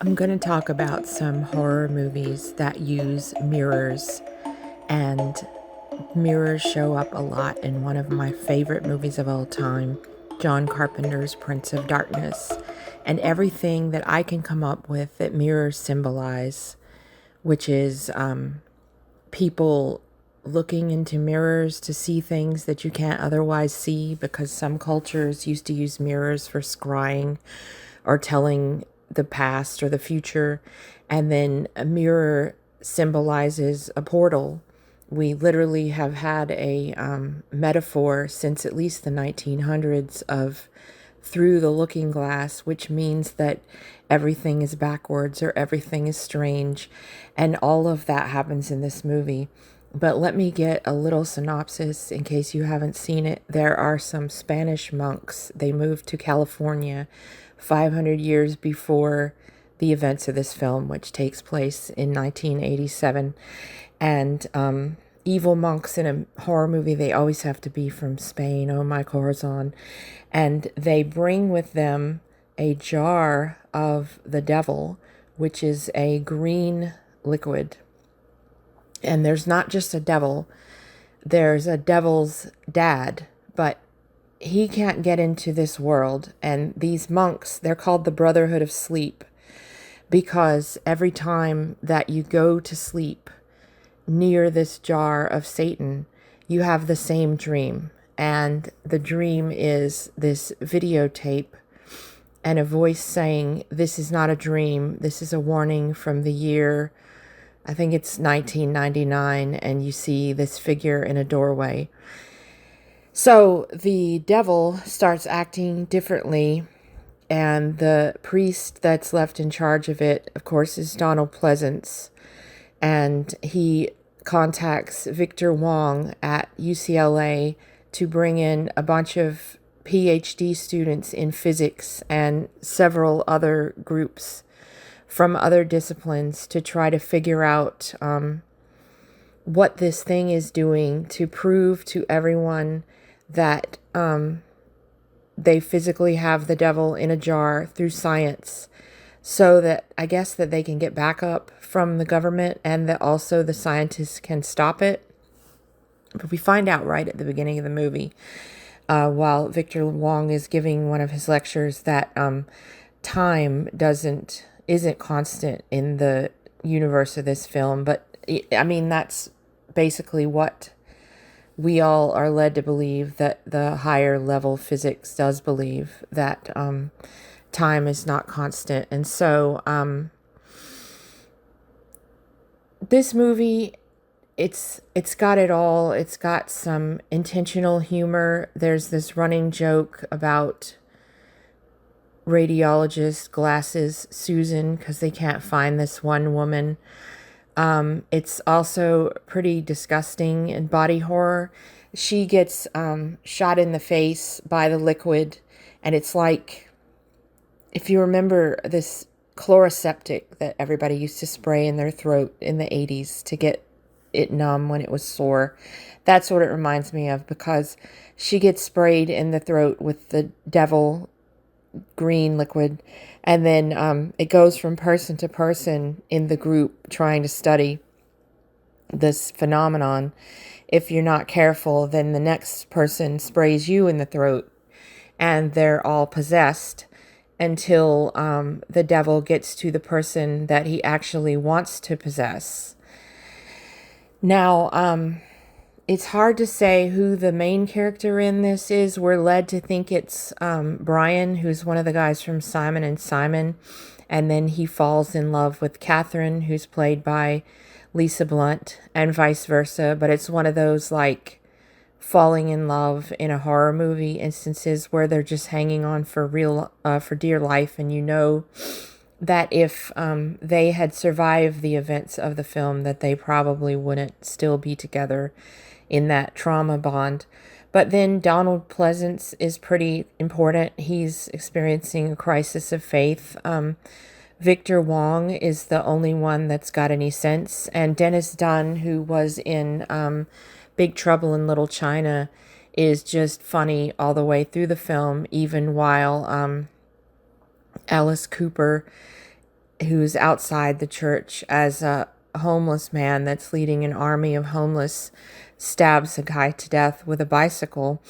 I'm going to talk about some horror movies that use mirrors, and mirrors show up a lot in one of my favorite movies of all time, John Carpenter's Prince of Darkness, and everything that I can come up with that mirrors symbolize, which is people looking into mirrors to see things that you can't otherwise see, because some cultures used to use mirrors for scrying or telling the past or the future. And then a mirror symbolizes a portal. We literally have had a metaphor since at least the 1900s of through the looking glass, which means that everything is backwards or everything is strange. And all of that happens in this movie. But let me get a little synopsis in case you haven't seen it. There are some Spanish monks. They moved to California 500 years before the events of this film, which takes place in 1987. And evil monks in a horror movie, they always have to be from Spain. Oh my corazon. And they bring with them a jar of the devil, which is a green liquid. And there's not just a devil, there's a devil's dad, but he can't get into this world. And these monks, they're called the Brotherhood of Sleep, because every time that you go to sleep near this jar of Satan, you have the same dream. And the dream is this videotape and a voice saying, "This is not a dream. This is a warning from the year," I think it's 1999, and you see this figure in a doorway. So the devil starts acting differently, and the priest that's left in charge of it, of course, is Donald Pleasance, and he contacts Victor Wong at UCLA to bring in a bunch of PhD students in physics and several other groups from other disciplines to try to figure out what this thing is doing, to prove to everyone that they physically have the devil in a jar through science, so that I guess that they can get backup from the government and that also the scientists can stop it. But we find out right at the beginning of the movie, while Victor Wong is giving one of his lectures, that time isn't constant in the universe of this film. But I mean, that's basically what we all are led to believe, that the higher level physics does believe that time is not constant. And so this movie, it's got it all. It's got some intentional humor. There's this running joke about radiologist glasses Susan, because they can't find this one woman. It's also pretty disgusting in body horror. She gets shot in the face by the liquid, and it's like, if you remember this chloroseptic that everybody used to spray in their throat in the 80s to get it numb when it was sore, that's what it reminds me of, because she gets sprayed in the throat with the devil green liquid, and then it goes from person to person in the group trying to study this phenomenon. If you're not careful, then the next person sprays you in the throat, and they're all possessed until the devil gets to the person that he actually wants to possess. Now, it's hard to say who the main character in this is. We're led to think it's Brian, who's one of the guys from Simon and Simon. And then he falls in love with Catherine, who's played by Lisa Blount, and vice versa. But it's one of those, like, falling in love in a horror movie instances where they're just hanging on for dear life. And you know that if they had survived the events of the film, that they probably wouldn't still be together in that trauma bond. But then Donald Pleasance is pretty important. He's experiencing a crisis of faith. Victor Wong is the only one that's got any sense. And Dennis Dunn, who was in Big Trouble in Little China, is just funny all the way through the film, even while Alice Cooper who's outside the church as a homeless man that's leading an army of homeless stabs a guy to death with a bicycle,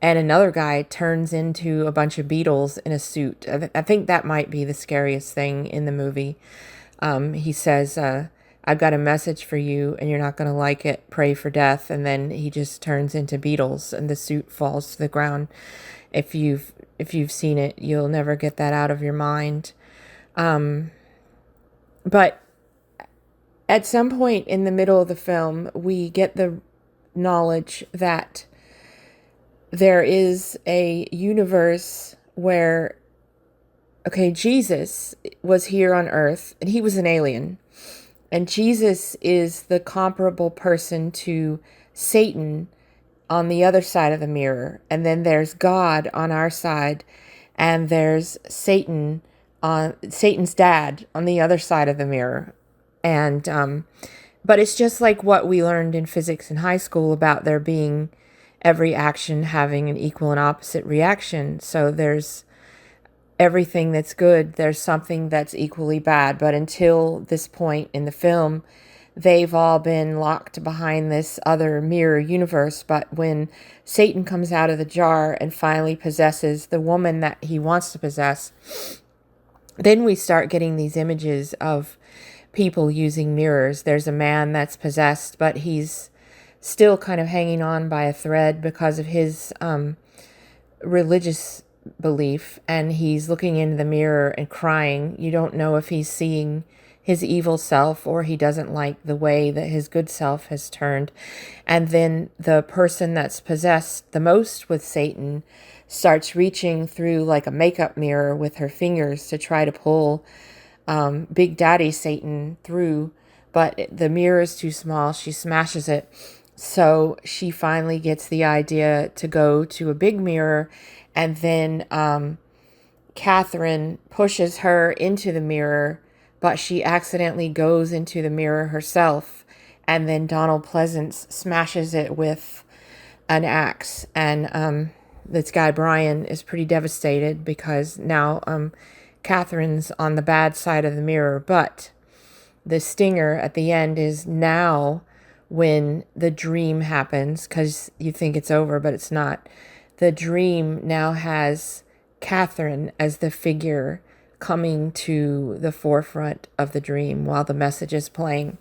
and another guy turns into a bunch of beetles in a suit. I think that might be the scariest thing in the movie. He says, I've got a message for you and you're not going to like it. Pray for death. And then he just turns into beetles and the suit falls to the ground. If you've seen it, you'll never get that out of your mind. But at some point in the middle of the film, we get the knowledge that there is a universe where, okay, Jesus was here on earth and he was an alien. And Jesus is the comparable person to Satan on the other side of the mirror. And then there's God on our side. And there's Satan's dad on the other side of the mirror. And, but it's just like what we learned in physics in high school about there being every action having an equal and opposite reaction. So there's everything that's good, there's something that's equally bad. But until this point in the film, they've all been locked behind this other mirror universe. But when Satan comes out of the jar and finally possesses the woman that he wants to possess, then we start getting these images of people using mirrors. There's a man that's possessed, but he's still kind of hanging on by a thread because of his religious belief, and he's looking into the mirror and crying. You don't know if he's seeing his evil self or he doesn't like the way that his good self has turned. And then the person that's possessed the most with Satan starts reaching through like a makeup mirror with her fingers to try to pull Big Daddy Satan through, but the mirror is too small. She smashes it. So she finally gets the idea to go to a big mirror, and then Catherine pushes her into the mirror, but she accidentally goes into the mirror herself, and then Donald Pleasance smashes it with an axe, and this guy Brian is pretty devastated because now Catherine's on the bad side of the mirror. But the stinger at the end is now when the dream happens, because you think it's over, but it's not. The dream now has Catherine as the figure coming to the forefront of the dream while the message is playing.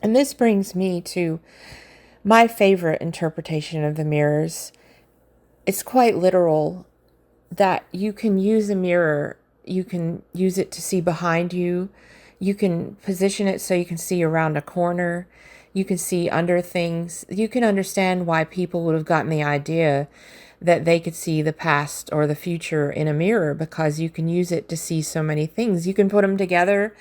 And this brings me to my favorite interpretation of the mirrors. It's quite literal that you can use a mirror. You can use it to see behind you. You can position it so you can see around a corner. You can see under things. You can understand why people would have gotten the idea that they could see the past or the future in a mirror, because you can use it to see so many things. You can put them together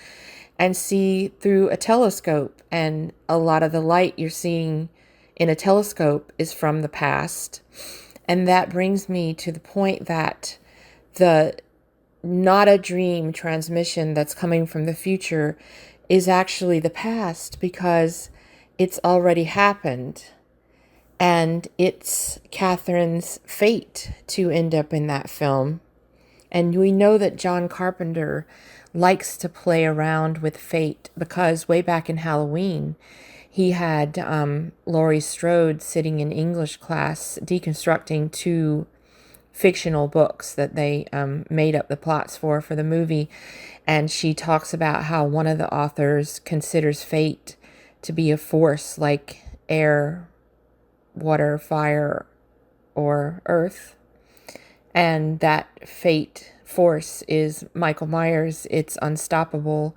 and see through a telescope, and a lot of the light you're seeing in a telescope is from the past. And that brings me to the point that the not a dream transmission that's coming from the future is actually the past, because it's already happened. And it's Catherine's fate to end up in that film. And we know that John Carpenter likes to play around with fate, because way back in Halloween, he had Laurie Strode sitting in English class deconstructing two fictional books that they made up the plots for the movie. And she talks about how one of the authors considers fate to be a force like air, water, fire, or earth. And that fate force is Michael Myers. It's unstoppable.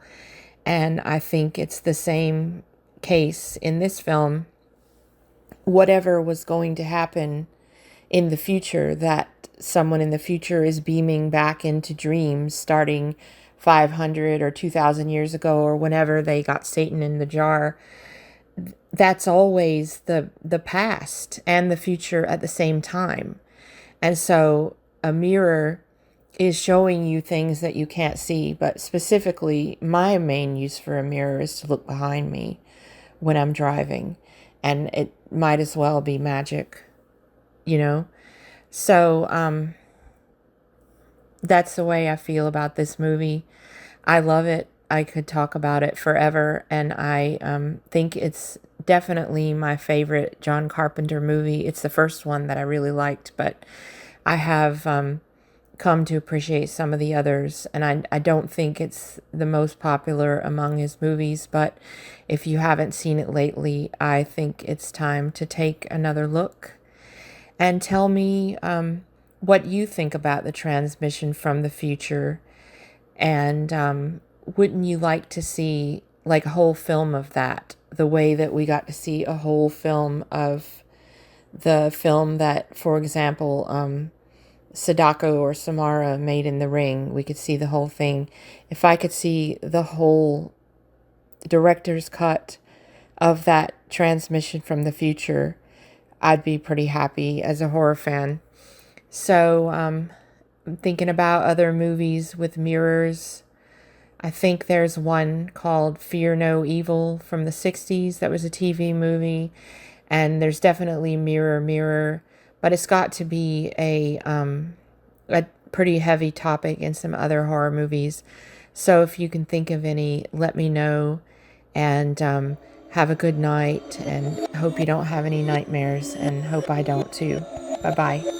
And I think it's the same case in this film. Whatever was going to happen in the future, that someone in the future is beaming back into dreams starting 500 or 2,000 years ago, or whenever they got Satan in the jar, that's always the past and the future at the same time. And so a mirror is showing you things that you can't see. But specifically, my main use for a mirror is to look behind me when I'm driving. And it might as well be magic, you know? So that's the way I feel about this movie. I love it. I could talk about it forever, and I think it's definitely my favorite John Carpenter movie. It's the first one that I really liked, but I have come to appreciate some of the others, and I don't think it's the most popular among his movies, but if you haven't seen it lately, I think it's time to take another look and tell me what you think about the transmission from the future. And wouldn't you like to see like a whole film of that? The way that we got to see a whole film of the film that, for example, Sadako or Samara made in the ring. We could see the whole thing. If I could see the whole director's cut of that transmission from the future, I'd be pretty happy as a horror fan. So, I'm thinking about other movies with mirrors. I think there's one called Fear No Evil from the 60s that was a TV movie. And there's definitely Mirror, Mirror. But it's got to be a pretty heavy topic in some other horror movies. So if you can think of any, let me know. And have a good night. And hope you don't have any nightmares. And hope I don't too. Bye-bye.